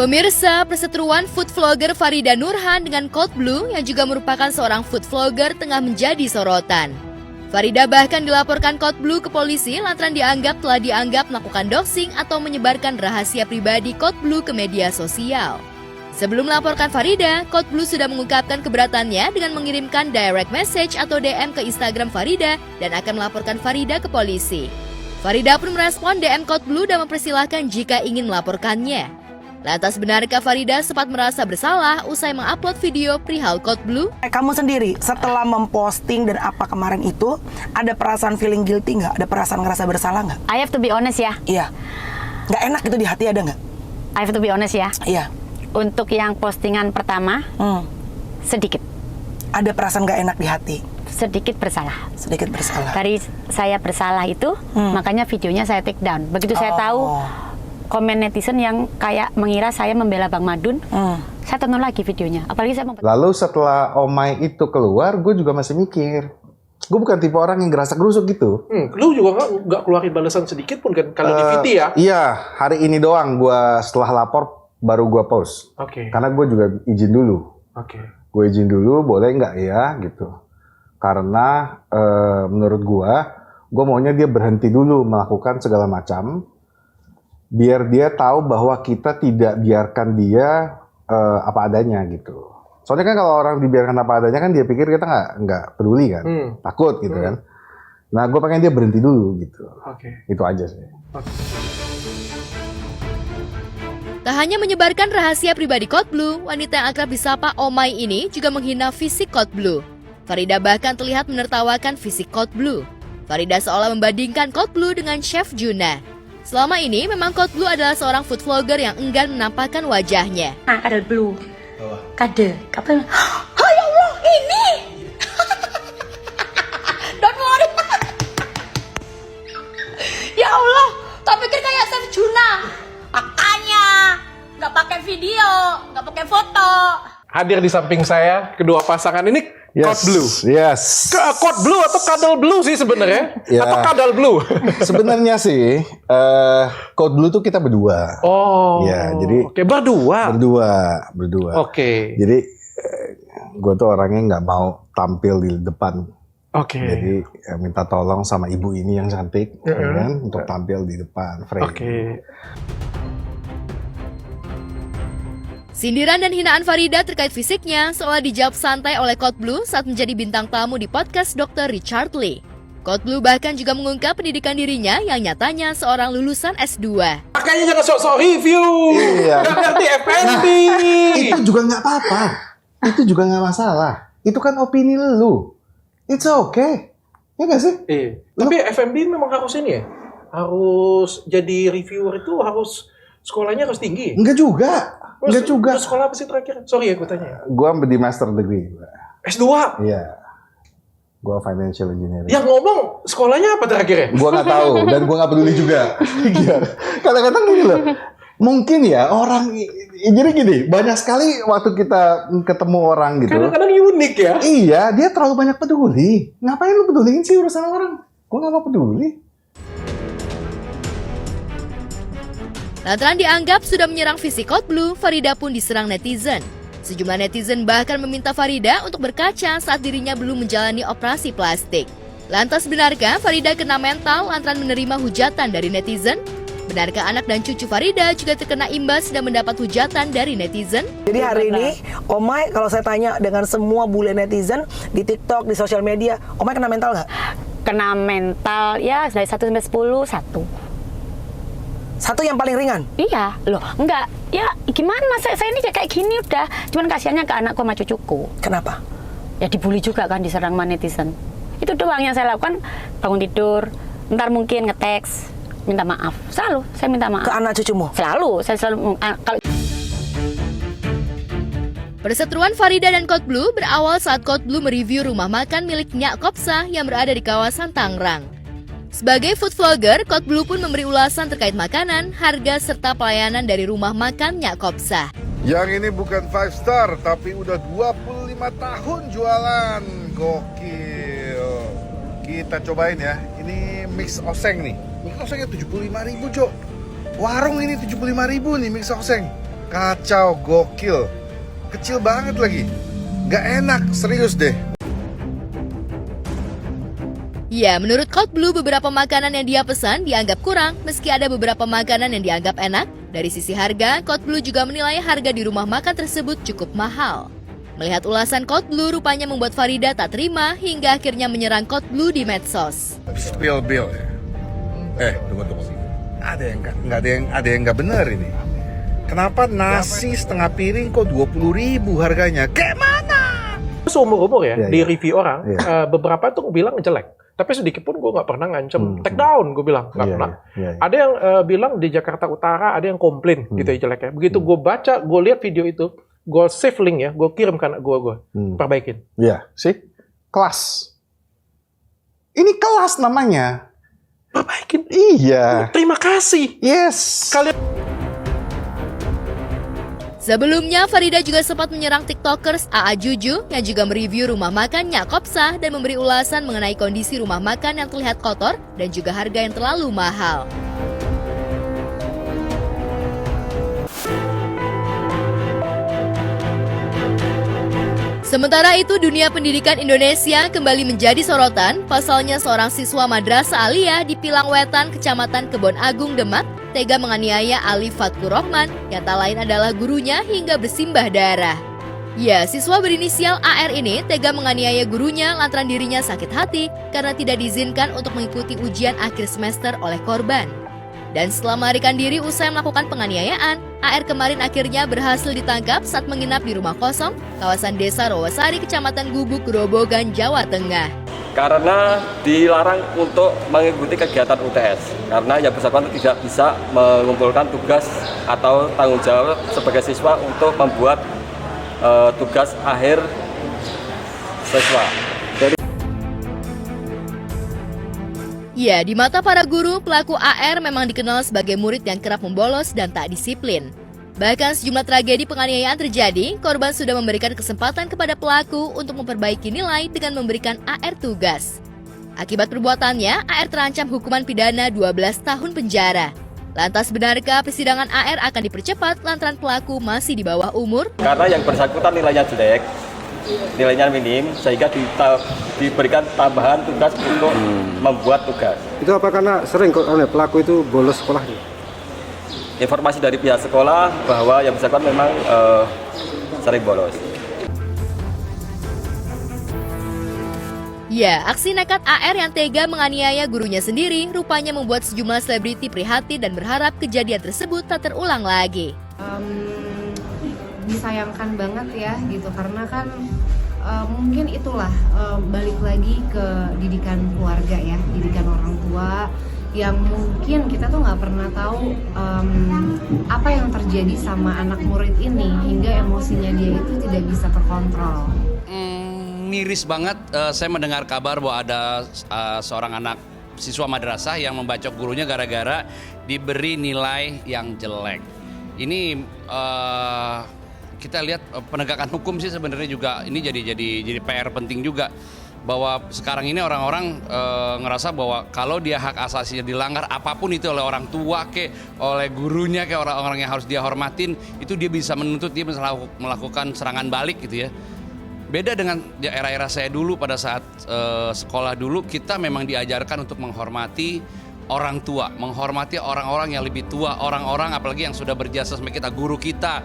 Pemirsa, perseteruan food vlogger Farida Nurhan dengan Coldblue yang juga merupakan seorang food vlogger tengah menjadi sorotan. Farida bahkan dilaporkan Coldblue ke polisi lantaran telah dianggap melakukan doxing atau menyebarkan rahasia pribadi Coldblue ke media sosial. Sebelum melaporkan Farida, Coldblue sudah mengungkapkan keberatannya dengan mengirimkan direct message atau DM ke Instagram Farida dan akan melaporkan Farida ke polisi. Farida pun merespon DM Coldblue dan mempersilahkan jika ingin melaporkannya. Lantas benarkah Farida sempat merasa bersalah usai mengupload video perihal Coldblue? Kamu sendiri setelah memposting dan apa kemarin itu, ada perasaan feeling guilty nggak? Ada perasaan ngerasa bersalah nggak? I have to be honest ya. Iya. Nggak enak gitu di hati, ada nggak? I have to be honest ya. Iya. Untuk yang postingan pertama, sedikit. Ada perasaan nggak enak di hati? Sedikit bersalah. Sedikit bersalah. Dari saya bersalah itu, makanya videonya saya take down. Begitu saya tahu komen netizen yang kayak mengira saya membela Bang Madun, saya tonton lagi videonya. Apalagi saya Lalu setelah Omai itu keluar, gue juga masih mikir. Gue bukan tipe orang yang gerasa-gerusuk gitu. Lu juga nggak keluarin balasan sedikit pun kan kalau di VT ya? Iya, hari ini doang gue setelah lapor baru gue post. Oke. Karena gue juga izin dulu. Oke. Gue izin dulu, boleh nggak ya gitu. Karena menurut gue maunya dia berhenti dulu melakukan segala macam. Biar dia tahu bahwa kita tidak biarkan dia apa adanya gitu. Soalnya kan kalau orang dibiarkan apa adanya kan dia pikir kita nggak peduli kan, takut gitu kan. Nah, gue pengen dia berhenti dulu gitu. Itu aja sih. Tak hanya menyebarkan rahasia pribadi Coldblue, wanita yang akrab disapa Omai ini juga menghina fisik Coldblue. Farida bahkan terlihat menertawakan fisik Coldblue. Farida seolah membandingkan Coldblue dengan Chef Juna. Selama ini memang Coldblue adalah seorang food vlogger yang enggan menampakkan wajahnya. Kadal blue. Kade. Kapan? Oh ya Allah, ini. Don't worry. Ya Allah, tak pikir kayak Chef Juna. Makanya nggak pakai video, nggak pakai foto. Hadir di samping saya kedua pasangan ini. Coldblue. Yes. Coldblue atau Kadal Blue sih sebenarnya? Ya. Atau Kadal Blue? Sebenarnya sih Coldblue tuh kita berdua. Oh. Ya, jadi berdua. Oke. Jadi gue tuh orangnya nggak mau tampil di depan. Oke. Jadi minta tolong sama ibu ini yang cantik, kan, untuk tampil di depan frame. Oke. Sindiran dan hinaan Farida terkait fisiknya seolah dijawab santai oleh Coldblue saat menjadi bintang tamu di podcast Dr. Richard Lee. Coldblue bahkan juga mengungkap pendidikan dirinya yang nyatanya seorang lulusan S2. Makanya jangan sok-sok review. Iya. Gak ngerti FNB. Itu juga nggak apa-apa. Itu juga nggak masalah. Itu kan opini lu. It's okay. Ya nggak sih? Iya. Tapi FNB memang harus ini ya? Harus jadi reviewer itu harus sekolahnya harus tinggi? Enggak juga. Enggak juga. Terus sekolah apa sih terakhir? Sorry ya gue tanya. Gua di master degree. S2? Iya. Gua financial engineering. Yang ngomong sekolahnya apa terakhir ya? Gua nggak tahu dan gua nggak peduli juga. Kadang-kadang gini loh. Mungkin ya orang jadi gini, banyak sekali waktu kita ketemu orang gitu. Kadang-kadang unik ya. Iya, dia terlalu banyak peduli. Ngapain lu peduliin sih urusan orang? Gua nggak mau peduli. Lantaran dianggap sudah menyerang fisik Coldblue, Farida pun diserang netizen. Sejumlah netizen bahkan meminta Farida untuk berkaca saat dirinya belum menjalani operasi plastik. Lantas benarkah Farida kena mental lantaran menerima hujatan dari netizen? Benarkah anak dan cucu Farida juga terkena imbas dan mendapat hujatan dari netizen? Jadi hari ini, Omai kalau saya tanya dengan semua bule netizen di TikTok, di sosial media, Omai kena mental nggak? Kena mental ya dari 1 sampai 10, 1. Satu yang paling ringan? Iya, loh, enggak. Ya, gimana? Saya ini kayak gini udah. Cuman kasihannya ke anakku sama cucuku. Kenapa? Ya dibully juga kan, diserang sama netizen. Itu doang yang saya lakukan, bangun tidur, ntar mungkin nge-text, minta maaf. Selalu, saya minta maaf. Ke anak cucumu? Selalu, saya selalu, kalau... Perseteruan Farida dan Coldblue berawal saat Coldblue mereview rumah makan milik Nyak Kopsa yang berada di kawasan Tangerang. Sebagai food vlogger, Coldblue pun memberi ulasan terkait makanan, harga, serta pelayanan dari rumah makan Nyak Kopsa. Yang ini bukan 5 star, tapi udah 25 tahun jualan. Gokil. Kita cobain ya. Ini mix oseng nih. Mix osengnya 75.000, Jo. Warung ini 75.000 nih mix oseng. Kacau, gokil. Kecil banget lagi. Gak enak, serius deh. Ya, menurut Code Blue, beberapa makanan yang dia pesan dianggap kurang, meski ada beberapa makanan yang dianggap enak. Dari sisi harga, Code Blue juga menilai harga di rumah makan tersebut cukup mahal. Melihat ulasan Code Blue rupanya membuat Farida tak terima hingga akhirnya menyerang Code Blue di medsos. Spill bill ya. Tunggu. Ada yang nggak benar ini. Kenapa nasi setengah piring kok 20.000 harganya? Kayak mana? Seumur-umur ya, Iya, di iya. review orang, Iya. beberapa tuh bilang jelek. Tapi sedikit pun gue nggak pernah ngancem, take down gue bilang, nggak Iya, pernah. iya. Ada yang bilang di Jakarta Utara ada yang komplain gitu ya jeleknya. Begitu gue baca, gue lihat video itu, gue save link ya, gue kirim ke anak gue perbaikin. Iya, sih. Kelas. Ini kelas namanya. Perbaikin. Iya. Terima kasih. Yes. Kalian Sebelumnya, Farida juga sempat menyerang TikTokers AA Juju yang juga mereview rumah makan Nyak Kopsa dan memberi ulasan mengenai kondisi rumah makan yang terlihat kotor dan juga harga yang terlalu mahal. Sementara itu, dunia pendidikan Indonesia kembali menjadi sorotan. Pasalnya seorang siswa Madrasah Aliyah di Pilangwetan, Kecamatan Kebon Agung, Demak, tega menganiaya Ali Fatkur Rohman yang tak lain adalah gurunya hingga bersimbah darah. Ya, siswa berinisial AR ini tega menganiaya gurunya lantaran dirinya sakit hati karena tidak diizinkan untuk mengikuti ujian akhir semester oleh korban. Dan setelah melarikan diri usai melakukan penganiayaan, AR kemarin akhirnya berhasil ditangkap saat menginap di rumah kosong kawasan Desa Rawasari, Kecamatan Gubuk, Grobogan, Jawa Tengah. Karena dilarang untuk mengikuti kegiatan UTS karena yang bersangkutan tidak bisa mengumpulkan tugas atau tanggung jawab sebagai siswa untuk membuat tugas akhir siswa. Ya, di mata para guru, pelaku AR memang dikenal sebagai murid yang kerap membolos dan tak disiplin. Bahkan sejumlah tragedi penganiayaan terjadi, korban sudah memberikan kesempatan kepada pelaku untuk memperbaiki nilai dengan memberikan AR tugas. Akibat perbuatannya, AR terancam hukuman pidana 12 tahun penjara. Lantas benarkah persidangan AR akan dipercepat lantaran pelaku masih di bawah umur? Karena yang bersangkutan nilainya jelek, nilainya minim, sehingga diberikan tambahan tugas untuk membuat tugas. Itu apa karena sering pelaku itu bolos sekolah? Informasi dari pihak sekolah bahwa yang bersangkutan memang sering bolos. Ya, aksi nekat AR yang tega menganiaya gurunya sendiri rupanya membuat sejumlah selebriti prihatin dan berharap kejadian tersebut tak terulang lagi. Disayangkan banget ya gitu karena kan mungkin itulah balik lagi ke didikan keluarga ya, didikan orang tua yang mungkin kita tuh nggak pernah tahu apa yang terjadi sama anak murid ini hingga emosinya dia itu tidak bisa terkontrol. Miris banget saya mendengar kabar bahwa ada seorang anak siswa madrasah yang membacok gurunya gara-gara diberi nilai yang jelek. Ini kita lihat penegakan hukum sih sebenarnya juga ini jadi PR penting juga, bahwa sekarang ini orang-orang ngerasa bahwa kalau dia hak asasinya dilanggar apapun itu oleh orang tua oleh gurunya orang-orang yang harus dia hormatin, itu dia bisa menuntut, dia bisa melakukan serangan balik gitu ya. Beda dengan era-era saya dulu pada saat sekolah dulu, kita memang diajarkan untuk menghormati orang tua, menghormati orang-orang yang lebih tua, orang-orang apalagi yang sudah berjasa sama kita, guru kita.